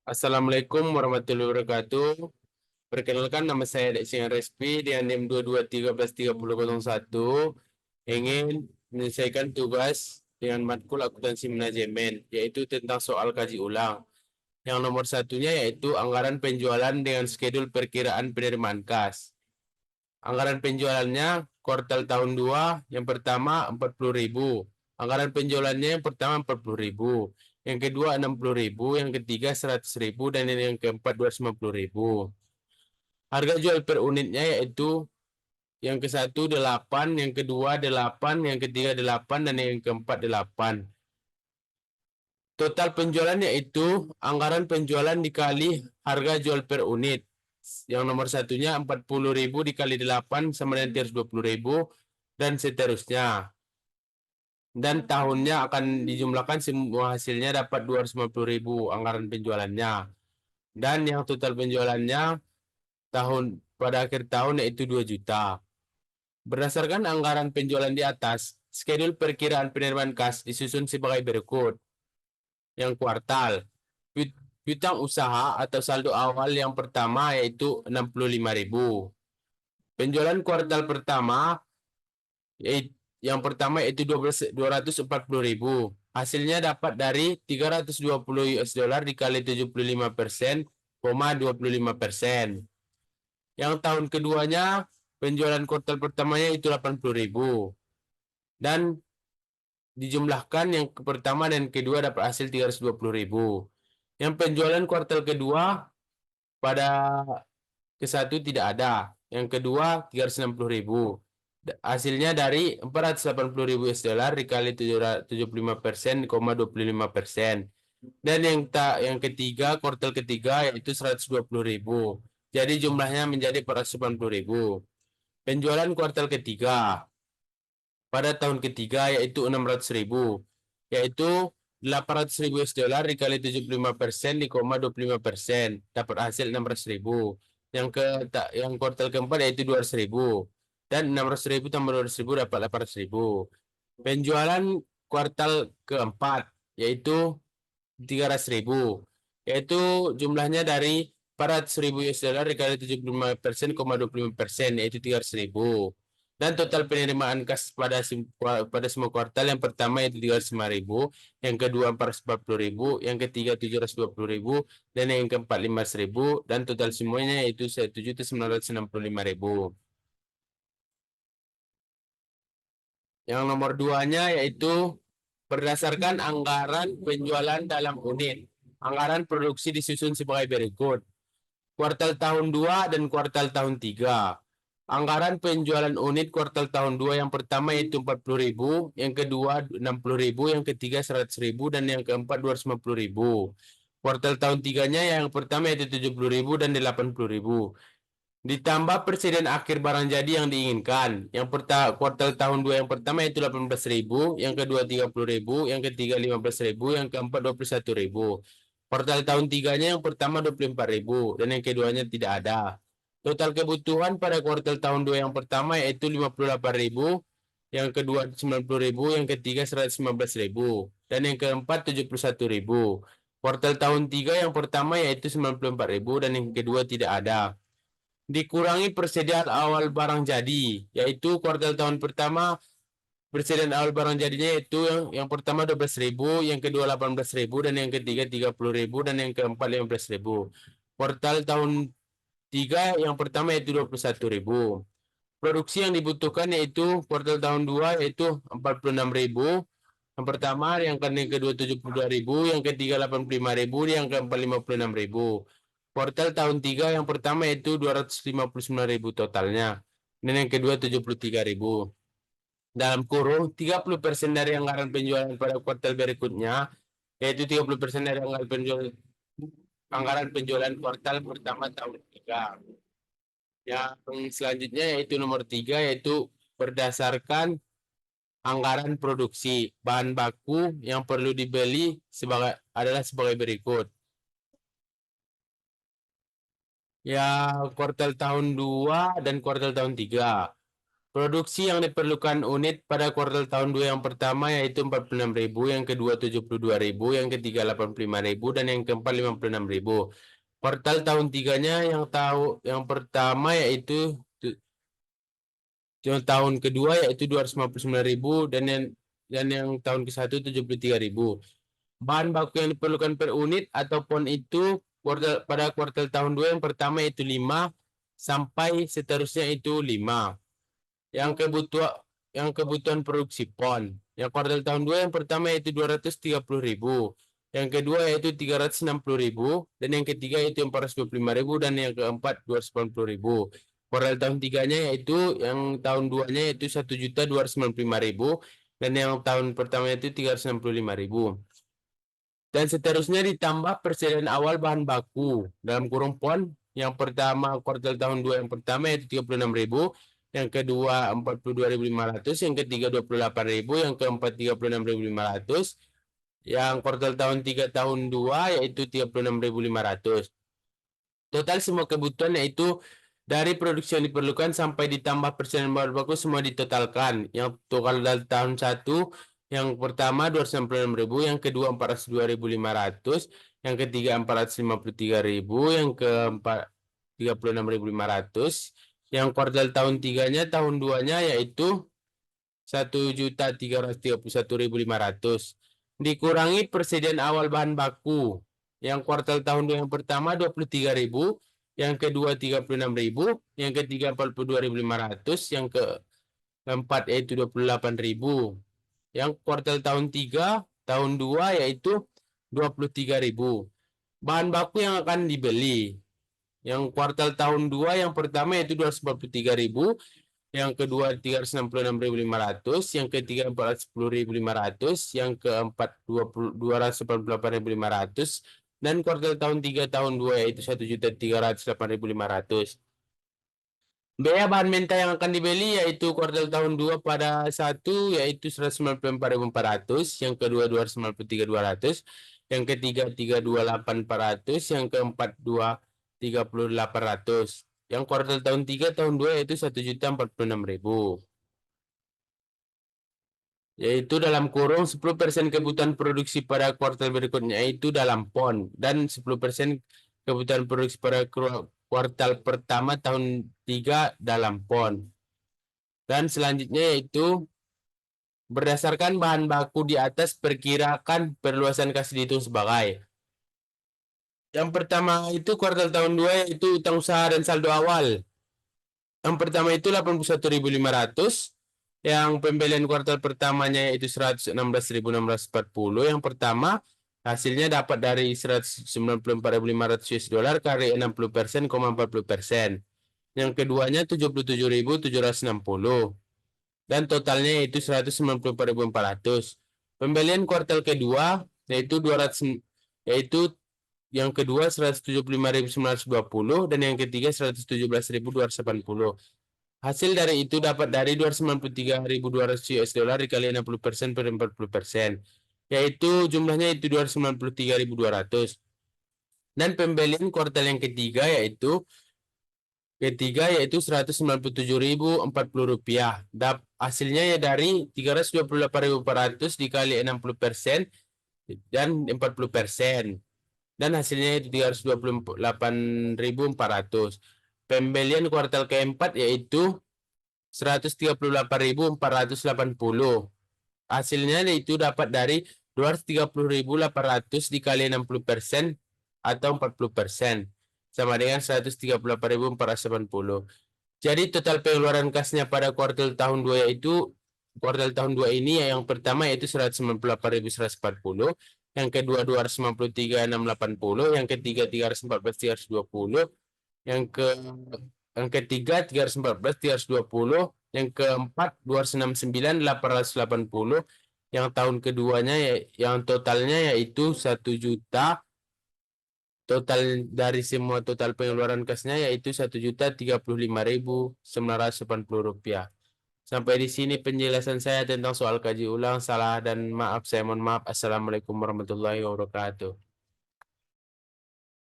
Assalamualaikum warahmatullahi wabarakatuh. Perkenalkan, nama saya Deksian Respi dengan NIM 22133001. Ingin menyelesaikan tugas dengan matkul akuntansi manajemen, yaitu tentang soal kaji ulang. Yang nomor satunya yaitu anggaran penjualan dengan skedul perkiraan penerimaan kas. Anggaran penjualannya kuartal tahun 2, yang pertama 40.000. Anggaran penjualannya yang pertama 40.000, yang kedua 60.000, yang ketiga 100.000, dan yang keempat 250.000. Harga jual per unitnya yaitu yang ke satu 8, yang kedua 8, yang ketiga 8, dan yang keempat 8. Total penjualan yaitu anggaran penjualan dikali harga jual per unit. Yang nomor satunya 40.000 dikali 8 sama dengan 320.000, dan seterusnya. Dan tahunnya akan dijumlahkan semua hasilnya dapat 250.000 anggaran penjualannya. Dan yang total penjualannya pada akhir tahun yaitu 2 juta. Berdasarkan anggaran penjualan di atas, skedul perkiraan penerimaan kas disusun sebagai berikut. Yang kuartal, piutang usaha atau saldo awal yang pertama yaitu 65.000. Penjualan kuartal pertama yang pertama yaitu 240.000. Hasilnya dapat dari 320 US dollar dikali 75%, 25%. Yang tahun keduanya, penjualan kuartal pertamanya itu 80.000. Dan dijumlahkan yang pertama dan kedua dapat hasil 320.000. Yang penjualan kuartal kedua pada ke satu tidak ada. Yang kedua 360.000. Hasilnya dari 480.000 US dollar dikali 75%, 25%. Dan yang ketiga, kuartal ketiga yaitu 120.000. Jadi jumlahnya menjadi 480.000. Penjualan kuartal ketiga pada tahun ketiga yaitu 600.000, yaitu 800.000 US dollar dikali 75% di 25%, dapat hasil 600.000. Yang kuartal keempat yaitu 200.000, dan 600.000 tambah 200.000 dapat 800.000. Penjualan kuartal keempat yaitu 300.000, yaitu jumlahnya dari 400.000 US dollar dikali 75%, 25%, yaitu 300.000. Dan total penerimaan kas pada semua kuartal, yang pertama yaitu 305.000, yang kedua 440.000, yang ketiga 720.000, dan yang keempat 500.000, dan total semuanya yaitu 1.965.000. Yang nomor duanya yaitu berdasarkan anggaran penjualan dalam unit. Anggaran produksi disusun sebagai berikut. Kuartal tahun 2 dan kuartal tahun 3. Anggaran penjualan unit kuartal tahun 2 yang pertama yaitu 40.000, yang kedua 60.000, yang ketiga 100.000, dan yang keempat 250.000. Kuartal tahun 3-nya yang pertama yaitu 70.000 dan 80.000. Ditambah persediaan akhir barang jadi yang diinginkan. Yang kuartal tahun 2 yang pertama yaitu 18.000, yang kedua 30.000, yang ketiga 15.000, yang keempat 21.000. Kuartal tahun 3-nya yang pertama 24.000, dan yang keduanya tidak ada. Total kebutuhan pada kuartal tahun 2 yang pertama yaitu 58.000, yang kedua 90.000, yang ketiga 115.000, dan yang keempat 71.000. Kuartal tahun 3 yang pertama yaitu 94.000, dan yang kedua tidak ada. Dikurangi persediaan awal barang jadi, yaitu kuartal tahun pertama persediaan awal barang jadinya yaitu yang pertama 12.000, yang kedua 18.000, dan yang ketiga 30.000, dan yang keempat 15.000. Kuartal tahun 3 yang pertama yaitu 21.000. Produksi yang dibutuhkan yaitu kuartal tahun 2 yaitu 46.000. Yang pertama, yang kedua 72.000, yang ketiga 85.000, yang keempat 56.000. Kuartal tahun 3 yang pertama yaitu 259.000 totalnya. Dan yang kedua 73.000. Dalam kurung 30% dari anggaran penjualan pada kuartal berikutnya, yaitu 30% dari anggaran penjualan kuartal pertama tahun 3. Yang selanjutnya yaitu nomor 3, yaitu berdasarkan anggaran produksi. Bahan baku yang perlu dibeli sebagai berikut. Ya, kuartal tahun 2 dan kuartal tahun 3. Produksi yang diperlukan unit pada kuartal tahun 2 yang pertama yaitu 46.000, yang kedua 72.000, yang ketiga 85.000, dan yang keempat 56.000. Kuartal tahun 3-nya yang pertama yaitu yang tahun kedua yaitu 259.000, dan yang tahun ke-1 73.000. Bahan baku yang diperlukan per unit ataupun itu pada kuartal tahun 2 yang pertama itu 5 sampai seterusnya itu 5. Yang kebutuhan produksi PON. Yang kuartal tahun 2 yang pertama yaitu 230.000. Yang kedua yaitu 360.000, dan yang ketiga yaitu 425.000, dan yang keempat 280.000. Kuartal tahun 3-nya yaitu yang tahun 2-nya yaitu 1.295.000, dan yang tahun pertama itu 365.000. Dan seterusnya ditambah persediaan awal bahan baku dalam kurung PON. Yang pertama kuartal tahun 2 yang pertama yaitu 36.000, yang kedua 42.500, yang ketiga 28.000, yang keempat 36.500, yang kuartal tahun 3 tahun 2 yaitu 36.500. Total semua kebutuhan yaitu dari produksi yang diperlukan sampai ditambah persediaan bahan baku semua ditotalkan. Yang total tahun 1 yang pertama 296.000, yang kedua 402.500, yang ketiga 453.000, yang keempat 36.500, yang kuartal tahun 3-nya tahun 2-nya yaitu 1.331.500. Dikurangi persediaan awal bahan baku. Yang kuartal tahun 2 yang pertama 23.000, yang kedua 36.000, yang ketiga 42.500, yang keempat yaitu 28.000. Yang kuartal tahun 3 tahun 2 yaitu 23.000. Bahan baku yang akan dibeli. Yang kuartal tahun 2 yang pertama yaitu 243.000, yang kedua 366.500, yang ketiga 410.500, yang keempat 288.500, dan kuartal tahun 3 tahun 2 yaitu 1.308.500. Biaya bahan mentah yang akan dibeli yaitu kuartal tahun 2 pada 1 yaitu 194.400, yang kedua 293.200, yang ketiga 328.400, yang keempat 238.800. Yang kuartal tahun 3 tahun 2 yaitu 1.046.000. Yaitu dalam kurung 10% kebutuhan produksi pada kuartal berikutnya itu dalam PON, dan 10% kebutuhan produksi pada kuartal pertama tahun 3 dalam PON. Dan selanjutnya yaitu berdasarkan bahan baku di atas perkirakan perluasan kas dihitung sebagai. Yang pertama itu kuartal tahun 2 yaitu utang usaha dan saldo awal. Yang pertama itu 81.500. Yang pembelian kuartal pertamanya yaitu 116.640. Yang pertama hasilnya dapat dari 194.500 US dollar kali 60%, 40%. Yang keduanya 77.760. Dan totalnya yaitu 194.400. Pembelian kuartal kedua yaitu 200, yaitu yang kedua 175.920, dan yang ketiga 117.280. Hasil dari itu dapat dari 293.200 US dollar dikali 60% per 40%, yaitu jumlahnya itu 293.200. Dan pembelian kuartal yang ketiga yaitu 197.040 rupiah. Hasilnya ya dari 328.400 dikali 60% dan 40%. Dan hasilnya itu 328.400. Pembelian kuartal keempat yaitu 138.480. Hasilnya itu dapat dari 230.800 dikali 60% atau 40%, sama dengan 138.480. Jadi total pengeluaran kasnya pada kuartal tahun 2 yaitu kuartal tahun 2 ini yang pertama yaitu 198.140, yang kedua 253.680, yang ketiga 314.320, yang ketiga 314.320, yang keempat 269.880, yang tahun keduanya yang totalnya yaitu 1 juta. Total dari semua total pengeluaran kasnya yaitu 1.035.980 rupiah. Sampai di sini penjelasan saya tentang soal kaji ulang. Salah dan maaf, saya mohon maaf. Assalamualaikum warahmatullahi wabarakatuh.